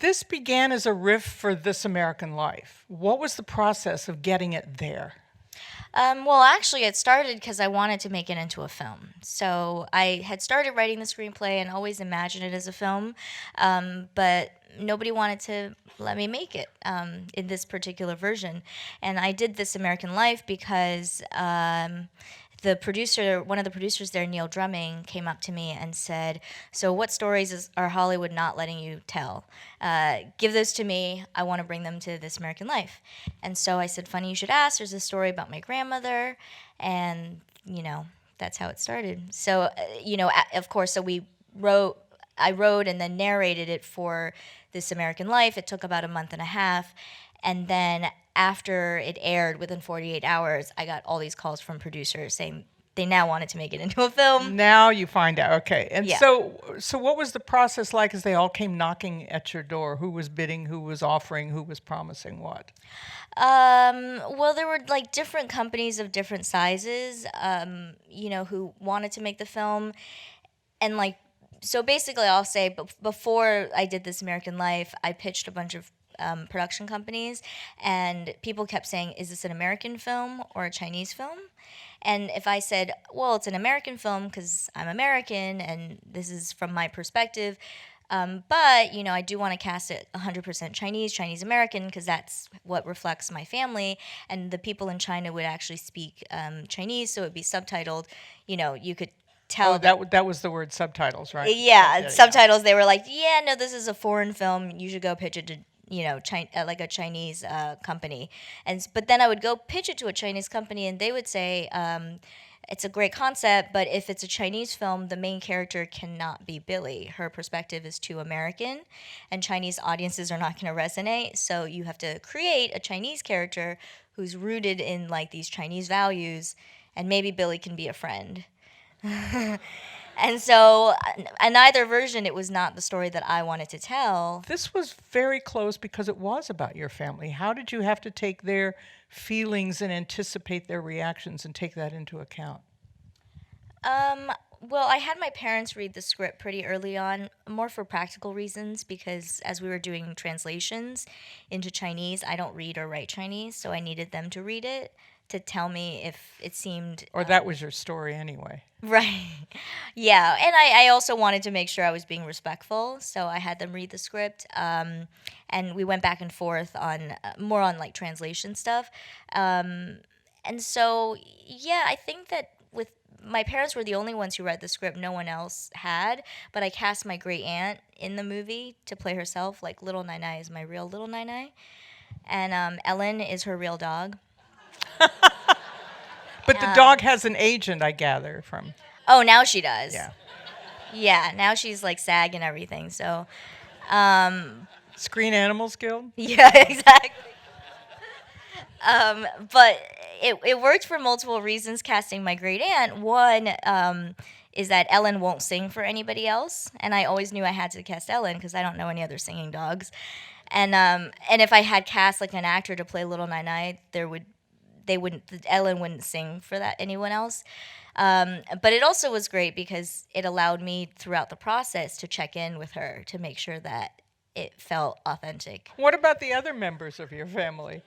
This began as a riff for This American Life. What was the process of getting it there? Well, actually, it started because I wanted to make it into a film. So I had started writing the screenplay and always imagined it as a film, but nobody wanted to let me make it in this particular version. And I did This American Life because one of the producers there, Neil Drumming, came up to me and said, "So, what are Hollywood not letting you tell? Give those to me. I want to bring them to This American Life." And so I said, "Funny you should ask. There's a story about my grandmother," and that's how it started. So, of course, so we wrote. I wrote and then narrated it for This American Life. It took about a month and a half, and then after it aired, within 48 hours, I got all these calls from producers saying they now wanted to make it into a film. Now you find out. Okay. And Yeah. so what was the process like as they all came knocking at your door? Who was bidding, who was offering, who was promising what? Well, there were like different companies of different sizes, who wanted to make the film. And like, so basically, I'll say before I did This American Life, I pitched a bunch of production companies, and people kept saying, "Is this an American film or a Chinese film?" And if I said, "Well, it's an American film because I'm American and this is from my perspective," but I do want to cast it 100% Chinese American because that's what reflects my family, and the people in China would actually speak Chinese, so it'd be subtitled. You could tell Oh, that was the word subtitles, right? yeah, subtitles. They were like, "Yeah, no, this is a foreign film. You should go pitch it to like a Chinese company." But then I would go pitch it to a Chinese company, and they would say, "It's a great concept, but if it's a Chinese film, the main character cannot be Billy. Her perspective is too American, and Chinese audiences are not going to resonate. So you have to create a Chinese character who's rooted in like these Chinese values, and maybe Billy can be a friend." And so, in either version, it was not the story that I wanted to tell. This was very close because it was about your family. How did you have to take their feelings and anticipate their reactions and take that into account? Well, I had my parents read the script pretty early on, more for practical reasons, because as we were doing translations into Chinese, I don't read or write Chinese, so I needed them to read it to tell me if it seemed Or that was your story anyway. right. Yeah, and I also wanted to make sure I was being respectful, so I had them read the script, and we went back and forth on more on like translation stuff, and so yeah, I think that with my parents were the only ones who read the script. No one else had, but I cast my great aunt in the movie to play herself. Like Little Nai Nai is my real Little Nai Nai, and Ellen is her real dog. But the dog has an agent, I gather, from. Oh, now she does. Yeah. Yeah, now she's like SAG and everything. So, Screen Animals Guild? yeah, exactly. But it worked for multiple reasons. Casting my great aunt, one is that Ellen won't sing for anybody else, and I always knew I had to cast Ellen because I don't know any other singing dogs. And if I had cast like an actor to play Little Nai Nai, Ellen wouldn't sing for that anyone else. But it also was great because it allowed me throughout the process to check in with her to make sure that it felt authentic. What about the other members of your family?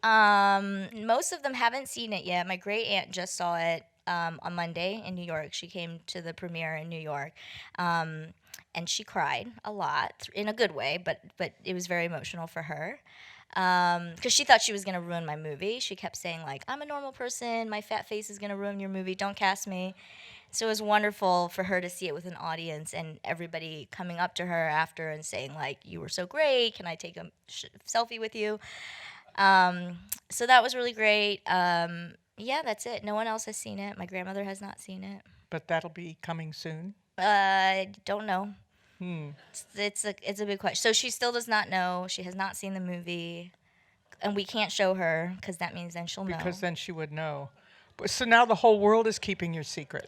Most of them haven't seen it yet. My great aunt just saw it on Monday in New York. She came to the premiere in New York. And she cried a lot in a good way, but it was very emotional for her. Because she thought she was going to ruin my movie. She kept saying, like, "I'm a normal person. My fat face is going to ruin your movie. Don't cast me." So it was wonderful for her to see it with an audience and everybody coming up to her after and saying, like, "You were so great. Can I take a selfie with you?" So that was really great. Yeah, that's it. No one else has seen it. My grandmother has not seen it. But that'll be coming soon? Don't know. It's a big question. So she still does not know. She has not seen the movie, and we can't show her because that means then she'll know. Because then she would know. So now the whole world is keeping your secret.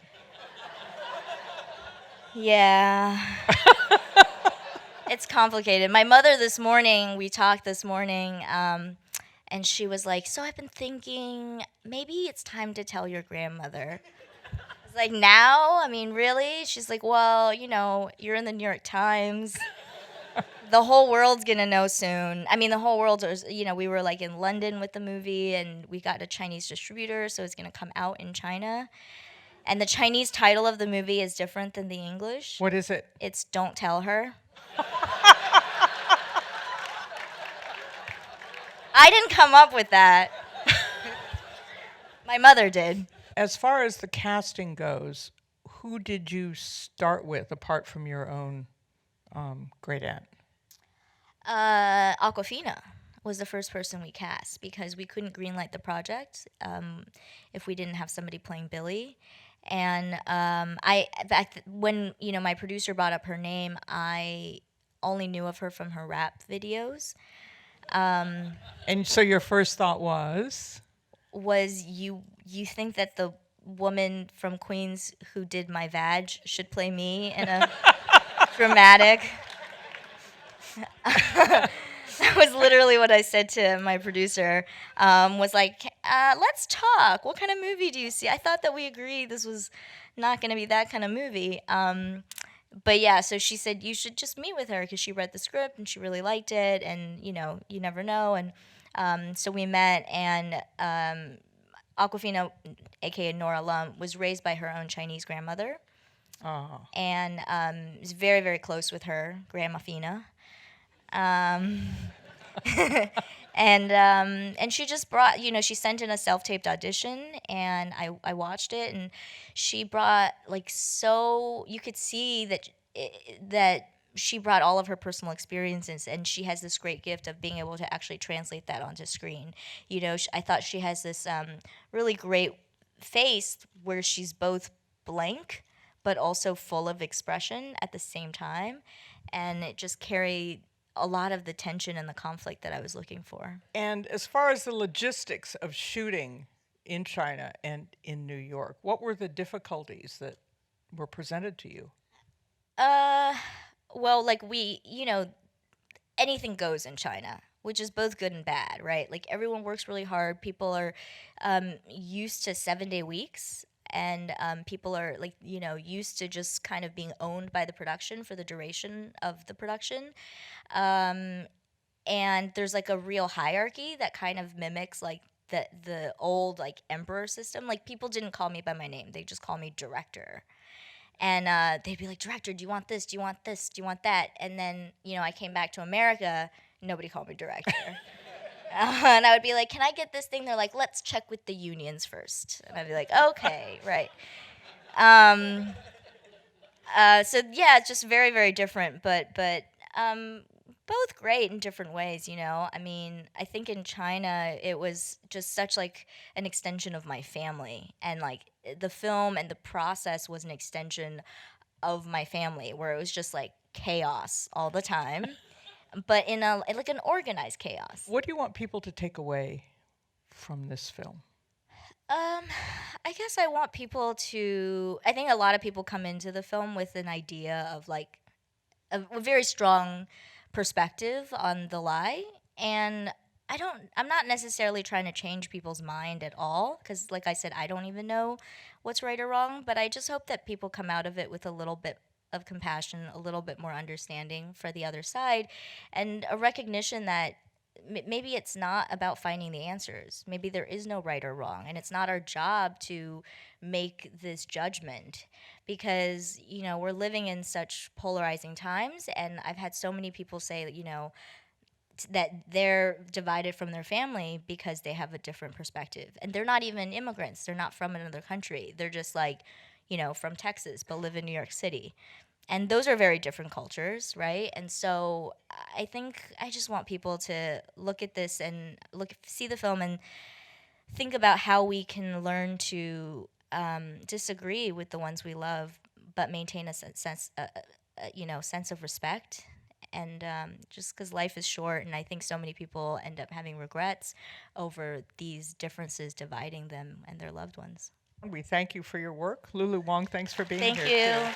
Yeah. It's complicated. My mother we talked this morning, and she was like, "So I've been thinking maybe it's time to tell your grandmother." I was like, "Now? I mean, really?" She's like, "Well, you're in the New York Times." The whole world's gonna know soon. I mean, the whole world is, we were like in London with the movie and we got a Chinese distributor, so it's gonna come out in China. And the Chinese title of the movie is different than the English. What is it? It's Don't Tell Her. I didn't come up with that. My mother did. As far as the casting goes, who did you start with apart from your own great aunt? Aquafina was the first person we cast because we couldn't greenlight the project if we didn't have somebody playing Billy. And when my producer brought up her name, I only knew of her from her rap videos. And so your first thought was? You think that the woman from Queens who did my vag should play me in a dramatic. That was literally what I said to my producer. Was like, let's talk. What kind of movie do you see? I thought that we agreed this was not going to be that kind of movie. But yeah, so she said you should just meet with her because she read the script and she really liked it, and you never know. And so we met, and Aquafina, aka Nora Lum, was raised by her own Chinese grandmother, and is very, very close with her Grandma Fina. And she just brought, she sent in a self-taped audition, and I watched it, and she brought you could see that she brought all of her personal experiences, and she has this great gift of being able to actually translate that onto screen. I thought she has this really great face where she's both blank but also full of expression at the same time, and it just carried a lot of the tension and the conflict that I was looking for. And as far as the logistics of shooting in China and in New York, what were the difficulties that were presented to you? Well, anything goes in China, which is both good and bad, right? Like everyone works really hard. People are used to 7-day weeks, and people are used to just kind of being owned by the production for the duration of the production. And there's a real hierarchy that kind of mimics the old emperor system. Like people didn't call me by my name; they just call me director. And they'd be like, "Director, do you want this? Do you want this? Do you want that?" And then I came back to America. Nobody called me director. And I would be like, "Can I get this thing?" They're like, "Let's check with the unions first." And I'd be like, "Okay, right." So yeah, it's just very, very different, but both great in different ways. I mean, I think in China it was just such an extension of my family, and the film and the process was an extension of my family, where it was just chaos all the time, but in an organized chaos. What do you want people to take away from this film? I guess I want people to. I think a lot of people come into the film with an idea of a very strong perspective on the lie, and I'm not necessarily trying to change people's mind at all, because like I said, I don't even know what's right or wrong, but I just hope that people come out of it with a little bit of compassion, a little bit more understanding for the other side, and a recognition that maybe it's not about finding the answers. Maybe there is no right or wrong, and it's not our job to make this judgment, because we're living in such polarizing times, and I've had so many people say that they're divided from their family because they have a different perspective, and they're not even immigrants. They're not from another country. They're just from Texas but live in New York City. And those are very different cultures, right? And so I think I just want people to look at this and see the film and think about how we can learn to disagree with the ones we love, but maintain a sense of respect. And just because life is short, and I think so many people end up having regrets over these differences dividing them and their loved ones. We thank you for your work. Lulu Wang, thanks for being here. Thank you. Too.